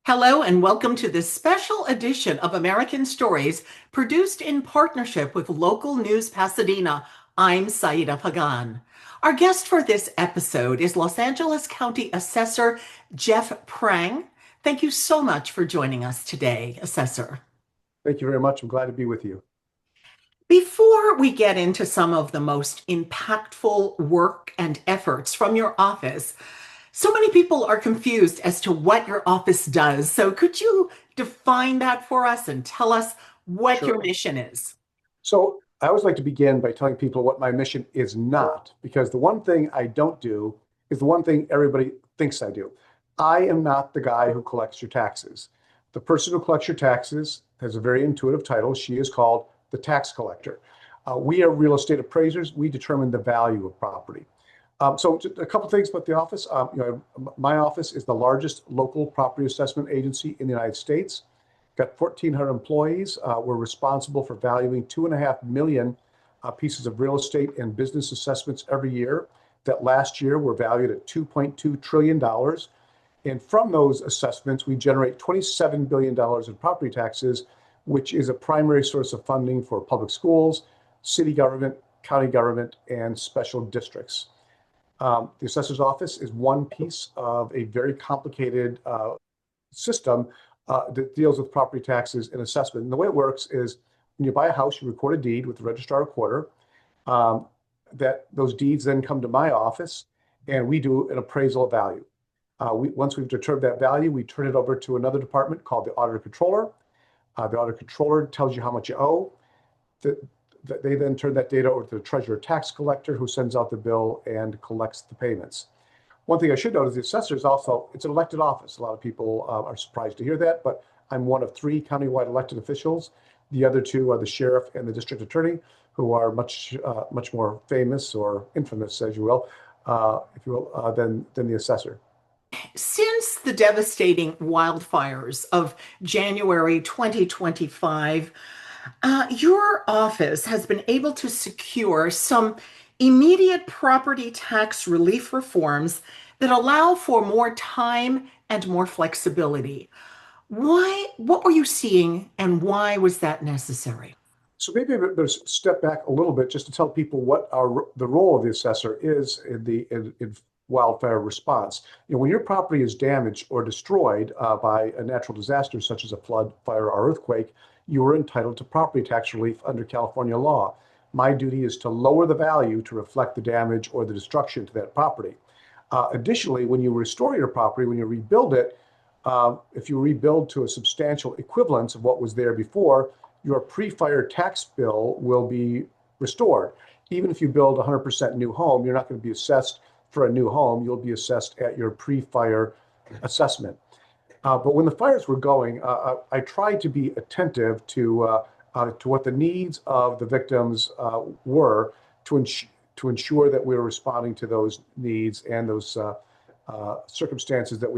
Hello, and welcome to this special edition of American Stories produced in partnership with Local News Pasadena. I'm Saida Pagan. Our guest for this episode is Los Angeles County Assessor Jeff Prang. Thank you so much for joining us today, Assessor. Thank you very much. I'm glad to be with you. Before we get into some of the most impactful work and efforts from your office, so many people are confused as to what your office does. So could you define that for us and tell us what your Sure. mission is? So I always like to begin by telling people what my mission is not, because the one thing I don't do is the one thing everybody thinks I do. I am not the guy who collects your taxes. The person who collects your taxes has a very intuitive title. She is called the tax collector. We are real estate appraisers. We determine the value of property. So just a couple things about the office. My office is the largest local property assessment agency in the United States. Got 1,400 employees. We're responsible for valuing 2.5 million pieces of real estate and business assessments every year. That last year were valued at $2.2 trillion. And from those assessments, we generate $27 billion in property taxes, which is a primary source of funding for public schools, city government, county government, and special districts. The assessor's office is one piece of a very complicated system that deals with property taxes and assessment. And the way it works is when you buy a house, you record a deed with the registrar or recorder. That those deeds then come to my office, and we do an appraisal of value. Once we've determined that value, we turn it over to another department called the auditor controller. The auditor controller tells you how much you owe. They then turn that data over to the treasurer tax collector, who sends out the bill and collects the payments. One thing I should note is the assessor is also, it's an elected office. A lot of people are surprised to hear that, but I'm one of 3 countywide elected officials. The other 2 are the sheriff and the district attorney, who are much more famous or infamous, as you will, if you will, than the assessor. Since the devastating wildfires of January 2025, your office has been able to secure some immediate property tax relief reforms that allow for more time and more flexibility. What were you seeing and why was that necessary? So maybe I better step back a little bit just to tell people what the role of the assessor is in wildfire response. When your property is damaged or destroyed by a natural disaster such as a flood, fire, or earthquake, you are entitled to property tax relief under California law. My duty is to lower the value to reflect the damage or the destruction to that property. Additionally, when you restore your property, when you rebuild it, if you rebuild to a substantial equivalence of what was there before, your pre-fire tax bill will be restored. Even if you build a 100% new home, you're not going to be assessed for a new home. You'll be assessed at your pre-fire assessment. But when the fires were going, I tried to be attentive to what the needs of the victims were to ensure that we were responding to those needs and those circumstances that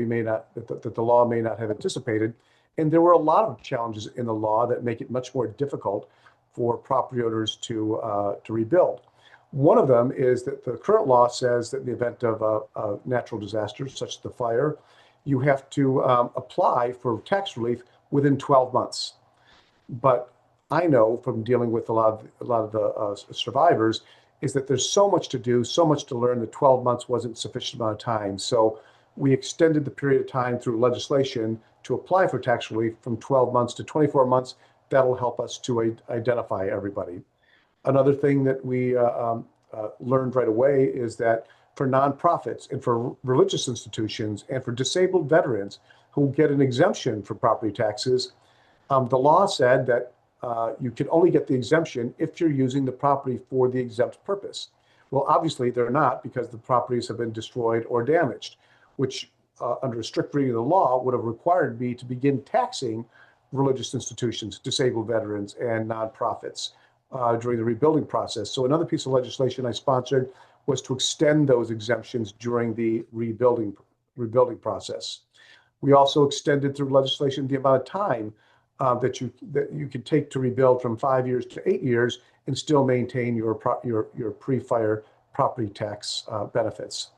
that the law may not have anticipated. And there were a lot of challenges in the law that make it much more difficult for property owners to rebuild. One of them is that the current law says that in the event of a natural disaster, such as the fire, you have to apply for tax relief within 12 months. But I know from dealing with a lot of the survivors is that there's so much to do, so much to learn that 12 months wasn't sufficient amount of time. So we extended the period of time through legislation to apply for tax relief from 12 months to 24 months. That'll help us to identify everybody. Another thing that we learned right away is that for nonprofits and for religious institutions and for disabled veterans who get an exemption for property taxes, the law said that you can only get the exemption if you're using the property for the exempt purpose. Well, obviously they're not, because the properties have been destroyed or damaged, which under a strict reading of the law would have required me to begin taxing religious institutions, disabled veterans, and nonprofits during the rebuilding process. So another piece of legislation I sponsored was to extend those exemptions during the rebuilding process. We also extended through legislation the amount of time that you could take to rebuild from 5 years to 8 years and still maintain your pre-fire property tax benefits.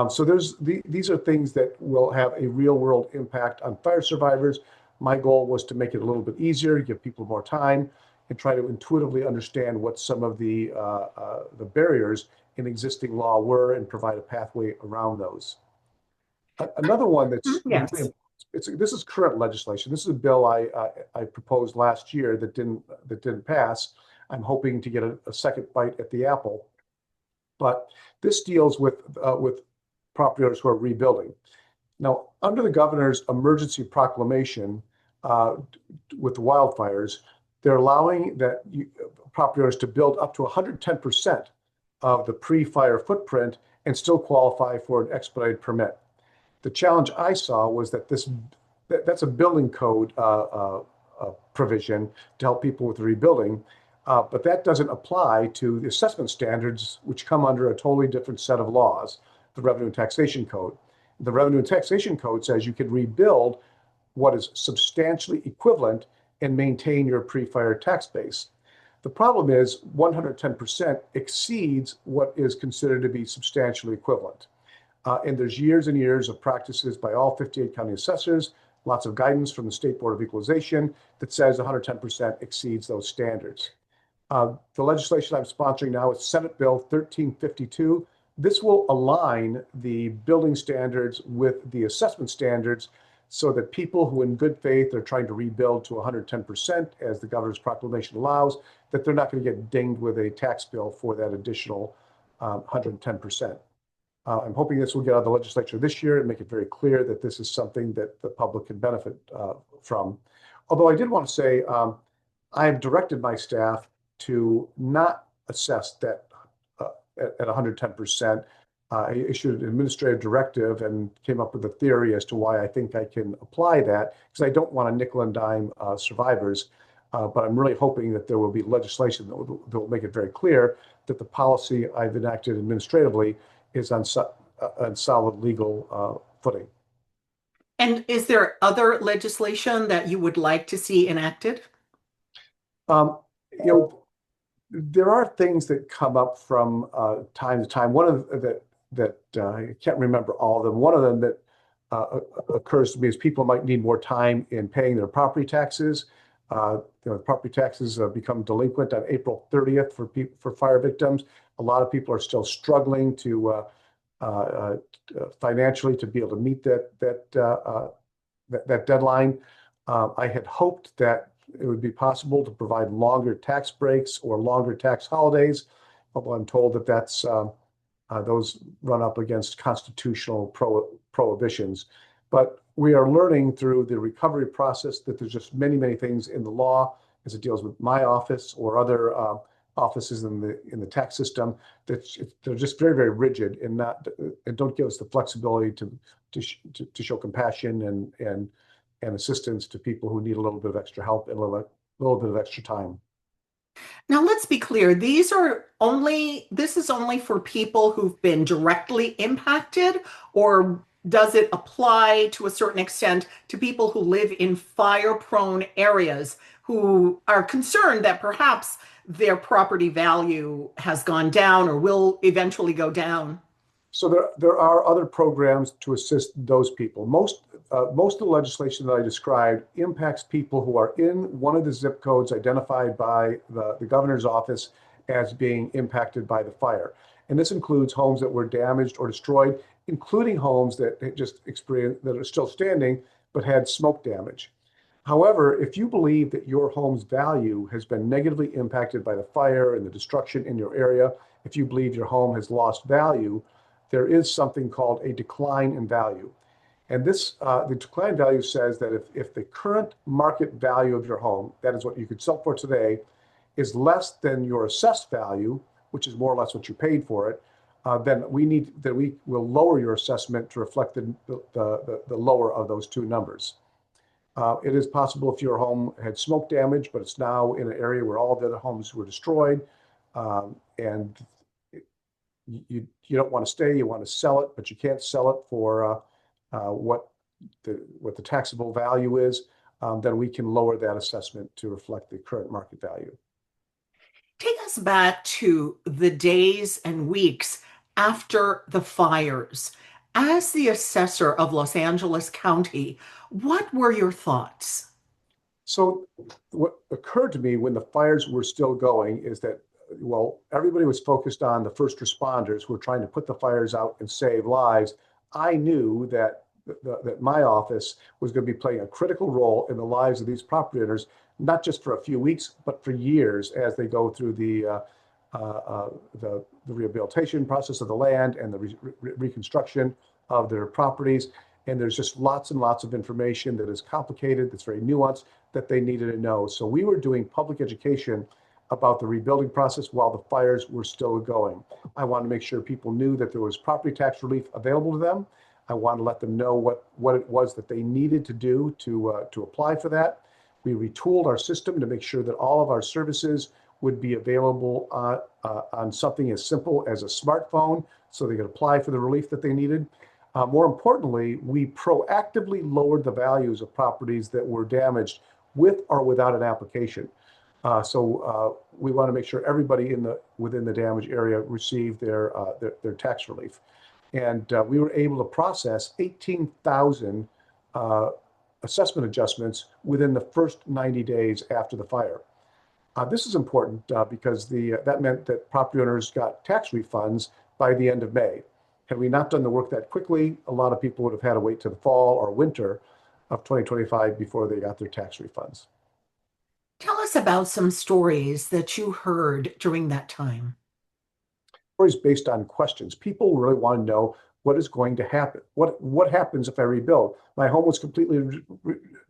So these are things that will have a real world impact on fire survivors. My goal was to make it a little bit easier, give people more time, and try to intuitively understand what some of the barriers in existing law were and provide a pathway around those. Another one Mhm. that's really Yes. this is current legislation. This is a bill I proposed last year that didn't pass. I'm hoping to get a second bite at the apple, but this deals with property owners who are rebuilding. Now, under the governor's emergency proclamation uh, with the wildfires, they're allowing property owners to build up to 110% of the pre-fire footprint and still qualify for an expedited permit. The challenge I saw was that's a building code provision to help people with rebuilding, but that doesn't apply to the assessment standards, which come under a totally different set of laws, the Revenue and Taxation Code. The Revenue and Taxation Code says you can rebuild what is substantially equivalent and maintain your pre-fire tax base. The problem is 110% exceeds what is considered to be substantially equivalent. And there's years and years of practices by all 58 county assessors, lots of guidance from the State Board of Equalization that says 110% exceeds those standards. The legislation I'm sponsoring now is Senate Bill 1352. This will align the building standards with the assessment standards so that people who in good faith are trying to rebuild to 110%, as the governor's proclamation allows, that they're not going to get dinged with a tax bill for that additional 110%. I'm hoping this will get out of the legislature this year and make it very clear that this is something that the public can benefit from. Although I did want to say, I have directed my staff to not assess that at 110%. I issued an administrative directive and came up with a theory as to why I think I can apply that, because I don't want to nickel and dime survivors. But I'm really hoping that there will be legislation that will make it very clear that the policy I've enacted administratively is on solid legal footing. And is there other legislation that you would like to see enacted? Um, you know, there are things that come up from time to time. One of that I can't remember all of them. One of them that occurs to me is people might need more time in paying their property taxes. Property taxes become delinquent on April 30th for fire victims. A lot of people are still struggling to financially to be able to meet that deadline. I had hoped that it would be possible to provide longer tax breaks or longer tax holidays, although I'm told that those run up against constitutional prohibitions. But we are learning through the recovery process that there's just many, many things in the law as it deals with my office or other offices in the tax system that they're just very, very rigid and don't give us the flexibility to show compassion and assistance to people who need a little bit of extra help and a little bit of extra time. Now, let's be clear. This is only for people who've been directly impacted, or does it apply to a certain extent to people who live in fire-prone areas who are concerned that perhaps their property value has gone down or will eventually go down? So there are other programs to assist those people. Most of the legislation that I described impacts people who are in one of the zip codes identified by the governor's office as being impacted by the fire. And this includes homes that were damaged or destroyed, including homes that just experienced that are still standing but had smoke damage. However, if you believe that your home's value has been negatively impacted by the fire and the destruction in your area, if you believe your home has lost value, there is something called a decline in value. And the decline in value says that if the current market value of your home, that is what you could sell for today, is less than your assessed value, which is more or less what you paid for it, then we will lower your assessment to reflect the lower of those two numbers. It is possible if your home had smoke damage, but it's now in an area where all the other homes were destroyed, and you don't want to stay, you want to sell it, but you can't sell it for what the taxable value is, then we can lower that assessment to reflect the current market value. Take us back to the days and weeks after the fires. As the assessor of Los Angeles County, what were your thoughts? So what occurred to me when the fires were still going is that, well, everybody was focused on the first responders who were trying to put the fires out and save lives. I knew that that my office was going to be playing a critical role in the lives of these property owners, not just for a few weeks, but for years as they go through the rehabilitation process of the land and the reconstruction of their properties. And there's just lots and lots of information that is complicated, that's very nuanced, that they needed to know. So we were doing public education about the rebuilding process while the fires were still going. I wanted to make sure people knew that there was property tax relief available to them. I wanted to let them know what it was that they needed to do to apply for that. We retooled our system to make sure that all of our services would be available on something as simple as a smartphone so they could apply for the relief that they needed. More importantly, we proactively lowered the values of properties that were damaged with or without an application. So we want to make sure everybody within the damage area received their tax relief. And we were able to process 18,000 assessment adjustments within the first 90 days after the fire. This is important because that meant that property owners got tax refunds by the end of May. Had we not done the work that quickly, a lot of people would have had to wait to the fall or winter of 2025 before they got their tax refunds. Tell us about some stories that you heard during that time. Stories based on questions. People really want to know what is going to happen. What happens if I rebuild? My home was completely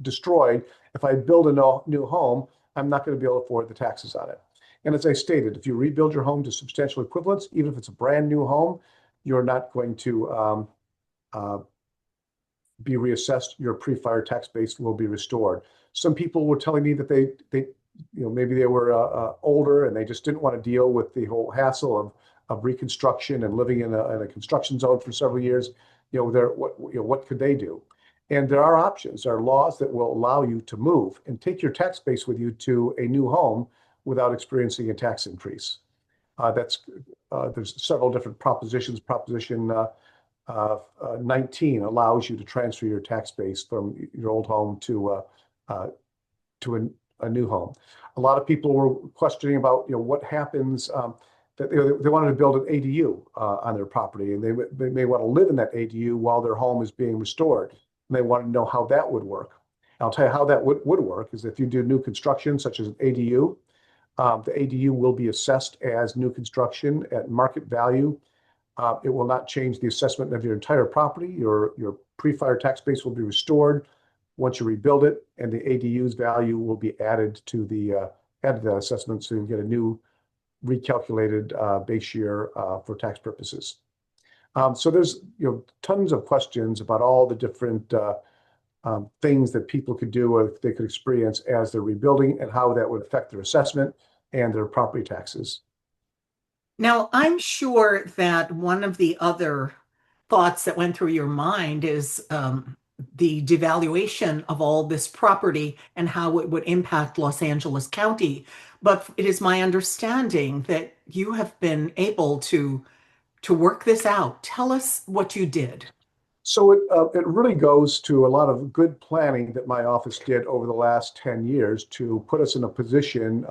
destroyed. If I build a new home, I'm not going to be able to afford the taxes on it. And as I stated, if you rebuild your home to substantial equivalence, even if it's a brand new home, you're not going to uh, be reassessed. Your pre-fire tax base will be restored. Some people were telling me that maybe they were older and they just didn't want to deal with the whole hassle of reconstruction and living in a construction zone for several years. What could they do? And there are options. There are laws that will allow you to move and take your tax base with you to a new home without experiencing a tax increase. There's several different propositions. Proposition 19 allows you to transfer your tax base from your old home uh, to a new home. A lot of people were questioning about what happens. That they wanted to build an ADU on their property, and they may want to live in that ADU while their home is being restored. And they want to know how that would work. And I'll tell you how that would work is if you do new construction, such as an ADU, the ADU will be assessed as new construction at market value. It will not change the assessment of your entire property. Your pre-fire tax base will be restored once you rebuild it, and the ADU's value will be added to that assessment, so you get a new recalculated base year for tax purposes. So there's tons of questions about all the different things that people could do or they could experience as they're rebuilding and how that would affect their assessment and their property taxes. Now, I'm sure that one of the other thoughts that went through your mind is the devaluation of all this property and how it would impact Los Angeles County. But it is my understanding that you have been able to work this out. Tell us what you did. So it really goes to a lot of good planning that my office did over the last 10 years to put us in a position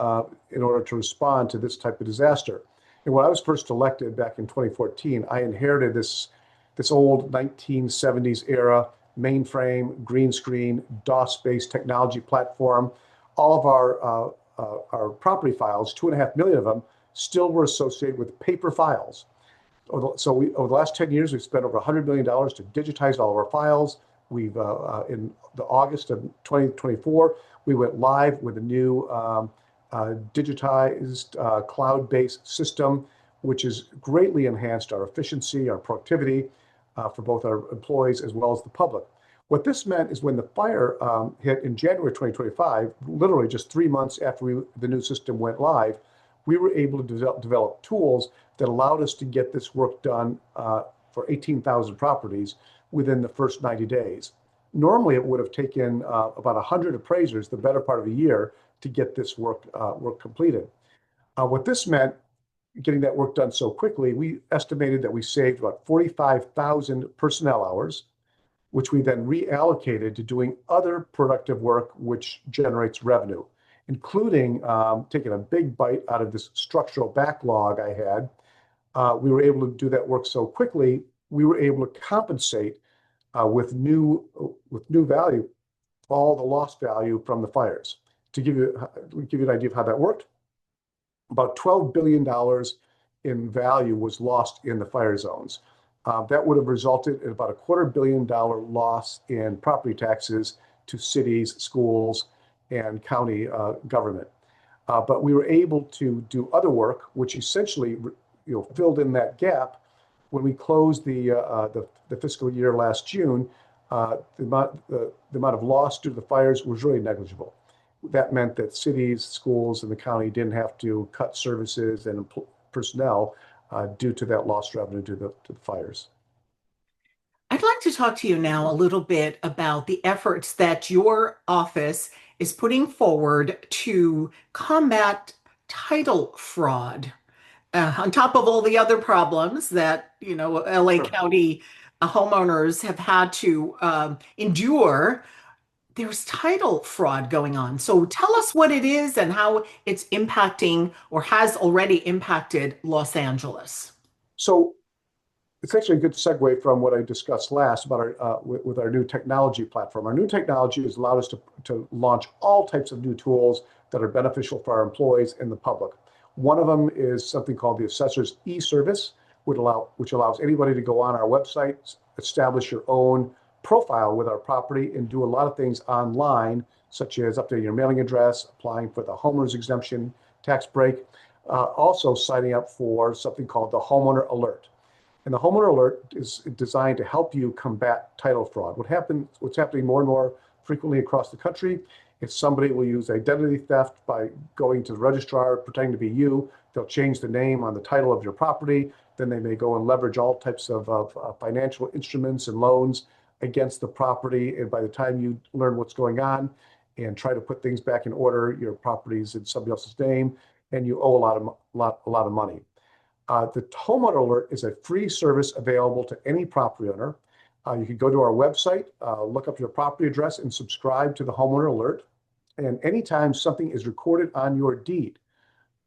in order to respond to this type of disaster. And when I was first elected back in 2014, I inherited this old 1970s era mainframe, green screen, DOS-based technology platform. All of our property files, 2.5 million of them, still were associated with paper files. So over the last 10 years, we've spent over $100 million to digitize all of our files. We've, in the August of 2024, we went live with a new digitized cloud-based system, which has greatly enhanced our efficiency, our productivity for both our employees as well as the public. What this meant is when the fire hit in January 2025, literally just 3 months after the new system went live, we were able to develop tools that allowed us to get this work done for 18,000 properties within the first 90 days. Normally, it would have taken about 100 appraisers, the better part of a year, to get this work completed. What this meant getting that work done so quickly, we estimated that we saved about 45,000 personnel hours, which we then reallocated to doing other productive work, which generates revenue, including taking a big bite out of this structural backlog I had. We were able to do that work so quickly, we were able to compensate with new value all the lost value from the fires. To give you an idea of how that worked, about $12 billion in value was lost in the fire zones. That would have resulted in about a $250 million loss in property taxes to cities, schools, and county government. But we were able to do other work, which essentially, filled in that gap. When we closed the fiscal year last June, the amount of loss due to the fires was really negligible. That meant that cities, schools, and the county didn't have to cut services and personnel due to that lost revenue due to the fires. I'd like to talk to you now a little bit about the efforts that your office is putting forward to combat title fraud. On top of all the other problems that, LA Sure. County homeowners have had to endure, there's title fraud going on. So tell us what it is and how it's impacting or has already impacted Los Angeles. So it's actually a good segue from what I discussed last about with our new technology platform. Our new technology has allowed us to launch all types of new tools that are beneficial for our employees and the public. One of them is something called the Assessor's e-service, which allows anybody to go on our website, establish your own profile with our property, and do a lot of things online, such as updating your mailing address, applying for the homeowner's exemption tax break, also signing up for something called the homeowner alert. And the homeowner alert is designed to help you combat title fraud. What's happening more and more frequently across the country is somebody will use identity theft by going to the registrar, pretending to be you. They'll change the name on the title of your property. Then they may go and leverage all types of financial instruments and loans against the property. And by the time you learn what's going on and try to put things back in order, your property's in somebody else's name, and you owe a lot of money. The homeowner alert is a free service available to any property owner. You can go to our website, look up your property address, and subscribe to the homeowner alert. And anytime something is recorded on your deed,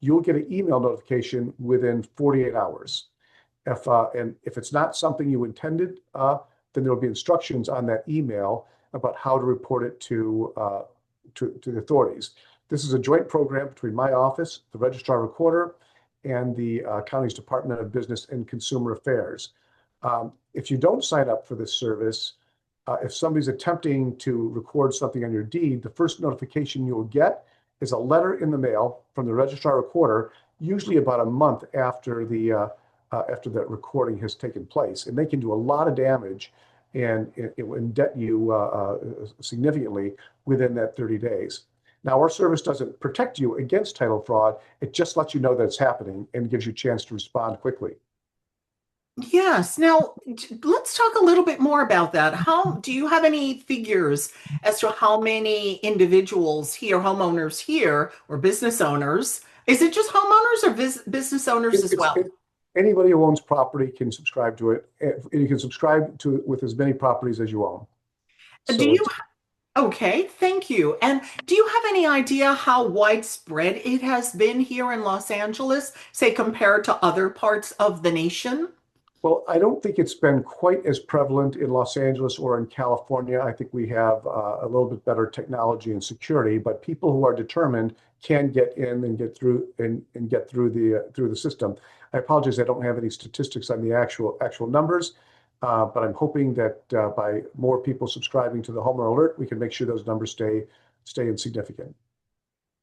you'll get an email notification within 48 hours. And if it's not something you intended, then there will be instructions on that email about how to report it to the authorities. This is a joint program between my office, the registrar recorder, and the county's Department of Business and Consumer Affairs. If you don't sign up for this service, if somebody's attempting to record something on your deed, the first notification you will get is a letter in the mail from the registrar recorder, usually about a month after after that recording has taken place. And they can do a lot of damage, and it will indebt you significantly within that 30 days. Now, our service doesn't protect you against title fraud. It just lets you know that it's happening and gives you a chance to respond quickly. Yes. Now, let's talk a little bit more about that. How do you have any figures as to how many individuals here, homeowners here, or business owners? Is it just homeowners or business owners as well? Anybody who owns property can subscribe to it. And you can subscribe to it with as many properties as you own. Do So you? it's Okay, thank you. And do you have any idea how widespread it has been here in Los Angeles, say compared to other parts of the nation? Well, I don't think it's been quite as prevalent in Los Angeles or in California. I think we have a little bit better technology and security, but people who are determined can get in and get through and get through the system. I apologize, I don't have any statistics on the actual numbers, but I'm hoping that by more people subscribing to the Homeowner Alert, we can make sure those numbers stay insignificant.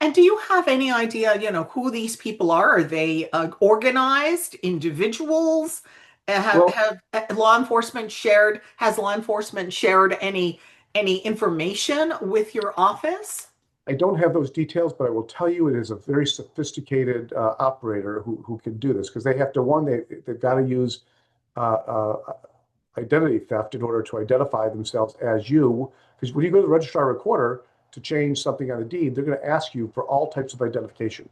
And do you have any idea, who these people are? Are they organized individuals? Well, Have has law enforcement shared any information with your office? I don't have those details, but I will tell you it is a very sophisticated operator who can do this because they have to, they've got to use uh, uh, identity theft in order to identify themselves as you. Because when you go to the registrar recorder to change something on the deed, they're going to ask you for all types of identification.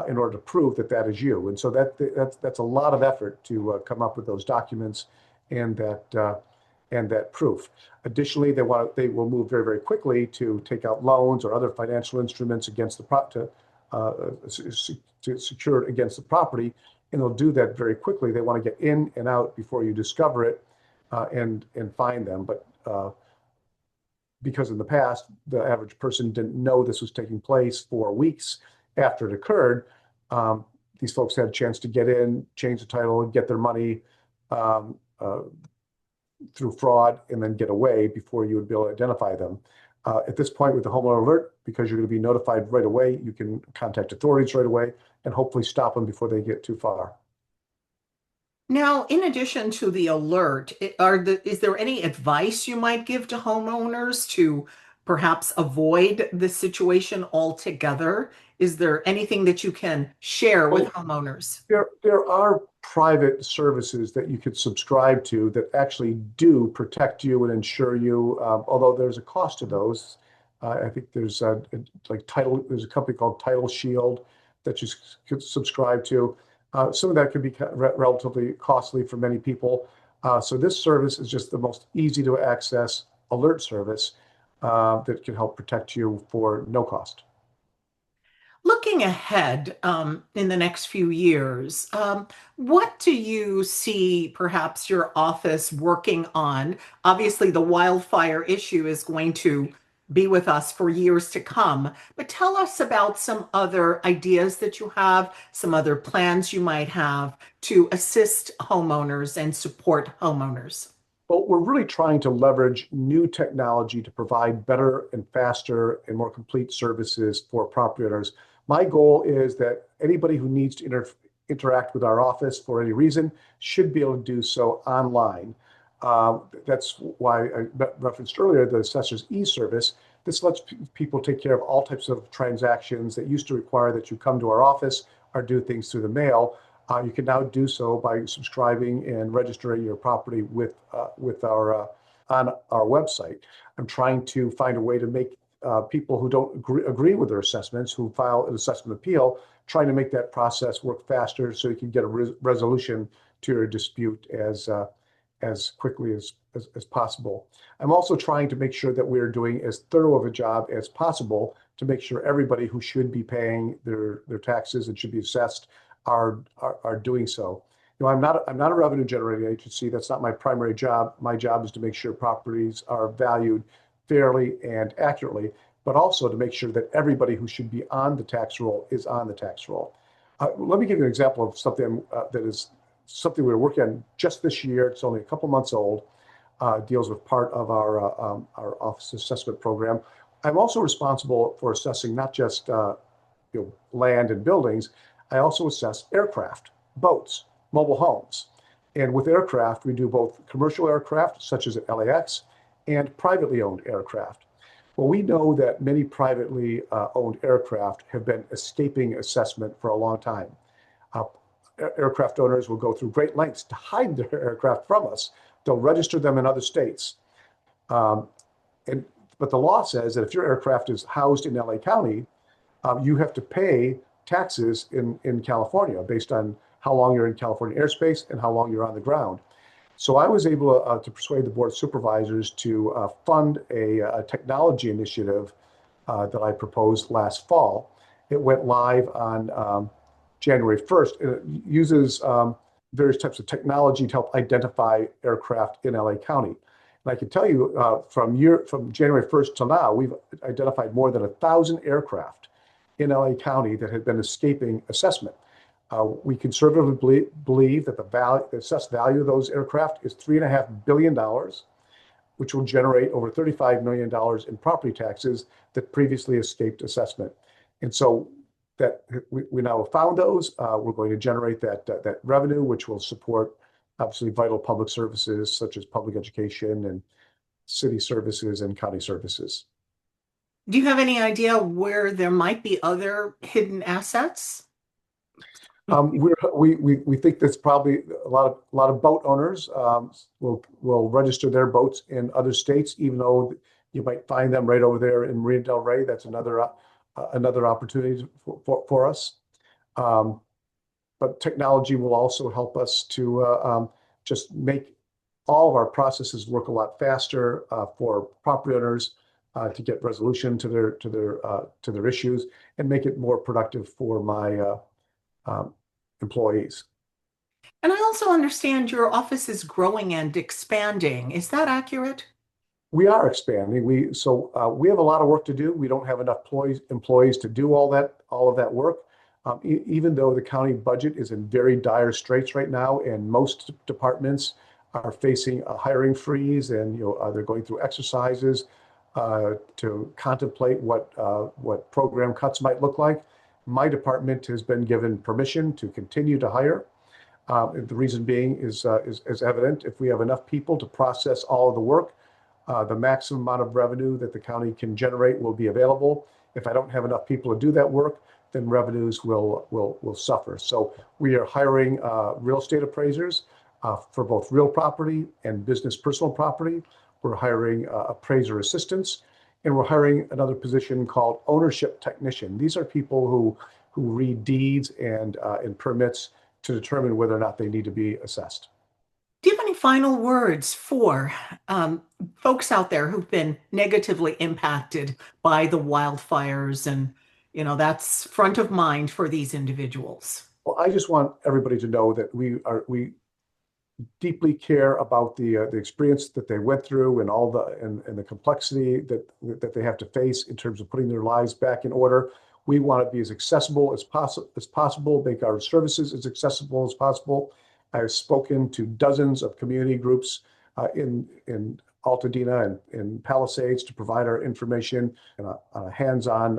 in order to prove that that is you. And so that's a lot of effort to come up with those documents and that proof. Additionally, they will move very, very quickly to take out loans or other financial instruments against uh, to secure it against the property, and they'll do that very quickly. They want to get in and out before you discover it and find them. But because in the past, the average person didn't know this was taking place for weeks after it occurred, um, these folks had a chance to get in, change the title, and get their money um, through fraud and then get away before you would be able to identify them. At this point with the homeowner alert, because you're going to be notified right away, you can contact authorities right away and hopefully stop them before they get too far. Now, in addition to the alert, is there any advice you might give to homeowners to perhaps avoid this situation altogether? Is there anything that you can share with Well, homeowners? there are private services that you could subscribe to that actually do protect you and insure you, although there's a cost to those. I think there's there's a company called Title Shield that you could subscribe to. Some of that could be relatively costly for many people. So this service is just the most easy to access alert service that can help protect you for no cost. Looking ahead in the next few years, what do you see perhaps your office working on? Obviously, the wildfire issue is going to be with us for years to come, but tell us about some other ideas that you have, some other plans you might have to assist homeowners and support homeowners. But we're really trying to leverage new technology to provide better and faster and more complete services for property owners. My goal is that anybody who needs to interact with our office for any reason should be able to do so online. That's why I referenced earlier the Assessor's e-service. This lets people take care of all types of transactions that used to require that you come to our office or do things through the mail. You can now do so by subscribing and registering your property with our on our website. I'm trying to find a way to make people who don't agree with their assessments, who file an assessment appeal, trying to make that process work faster so you can get a resolution to your dispute as quickly as possible. I'm also trying to make sure that we're doing as thorough of a job as possible to make sure everybody who should be paying their taxes and should be assessed are doing so. You know, I'm not a revenue generating agency. That's not my primary job. My job is to make sure properties are valued fairly and accurately, but also to make sure that everybody who should be on the tax roll is on the tax roll. Let me give you an example of something that is something we're working on just this year. It's only a couple months old. Deals with part of our office assessment program. I'm also responsible for assessing not just land and buildings. I also assess aircraft, boats, mobile homes. And with aircraft, we do both commercial aircraft, such as at LAX, and privately owned aircraft. Well, we know that many privately owned aircraft have been escaping assessment for a long time. Uh, Aircraft owners will go through great lengths to hide their aircraft from us. They'll register them in other states. Um, and but the law says that if your aircraft is housed in LA County, you have to pay taxes in California based on how long you're in California airspace and how long you're on the ground. So I was able to persuade the board of supervisors to fund a technology initiative that I proposed last fall. It went live on January 1st. And it uses various types of technology to help identify aircraft in LA County. And I can tell you from January 1st till now, we've identified more than 1,000 aircraft in LA County that had been escaping assessment. We conservatively believe that the assessed value of those aircraft is $3.5 billion, which will generate over $35 million in property taxes that previously escaped assessment. And so that we now have found those. We're going to generate that revenue, which will support obviously vital public services such as public education and city services and county services. Do you have any idea where there might be other hidden assets? We think that's probably a lot of boat owners will register their boats in other states, even though you might find them right over there in Marina Del Rey. That's another opportunity for us. Um, but technology will also help us to just make all of our processes work a lot faster for property owners to get resolution to their issues and make it more productive for my um, employees. And I also understand your office is growing and expanding. Is that accurate? We are expanding. We have a lot of work to do. We don't have enough employees to do all of that work. Even though the county budget is in very dire straits right now, and most departments are facing a hiring freeze, and they're going through exercises to contemplate what program cuts might look like. My department has been given permission to continue to hire. The reason being is evident. If we have enough people to process all of the work, the maximum amount of revenue that the county can generate will be available. If I don't have enough people to do that work, then revenues will suffer. So we are hiring real estate appraisers for both real property and business personal property. We're hiring appraiser assistants, and we're hiring another position called ownership technician. These are people who read deeds and permits to determine whether or not they need to be assessed. Do you have any final words for um, folks out there who've been negatively impacted by the wildfires? And, that's front of mind for these individuals. Well, I just want everybody to know that we deeply care about the experience that they went through and and the complexity that they have to face in terms of putting their lives back in order. We want to be as accessible as possible, make our services as accessible as possible. I've spoken to dozens of community groups in Altadena and in Palisades to provide our information in a hands-on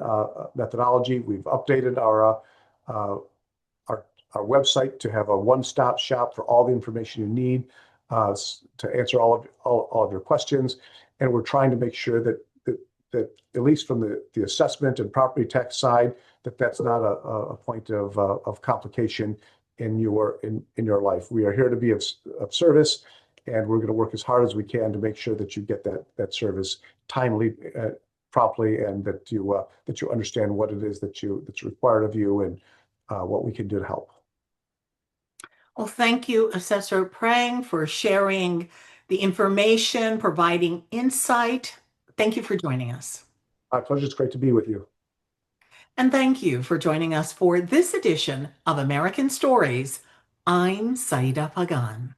methodology. We've updated uh, our, our website to have a one-stop shop for all the information you need to answer all of your questions. And we're trying to make sure that at least from the assessment and property tax side, that's not a point of complication in your life. We are here to be of service, and we're going to work as hard as we can to make sure that you get that service timely, promptly, and that you understand what it is that's required of you and what we can do to help. Well, thank you, Assessor Prang, for sharing the information, providing insight. Thank you for joining us. My pleasure. It's great to be with you. And thank you for joining us for this edition of American Stories. I'm Saida Pagan.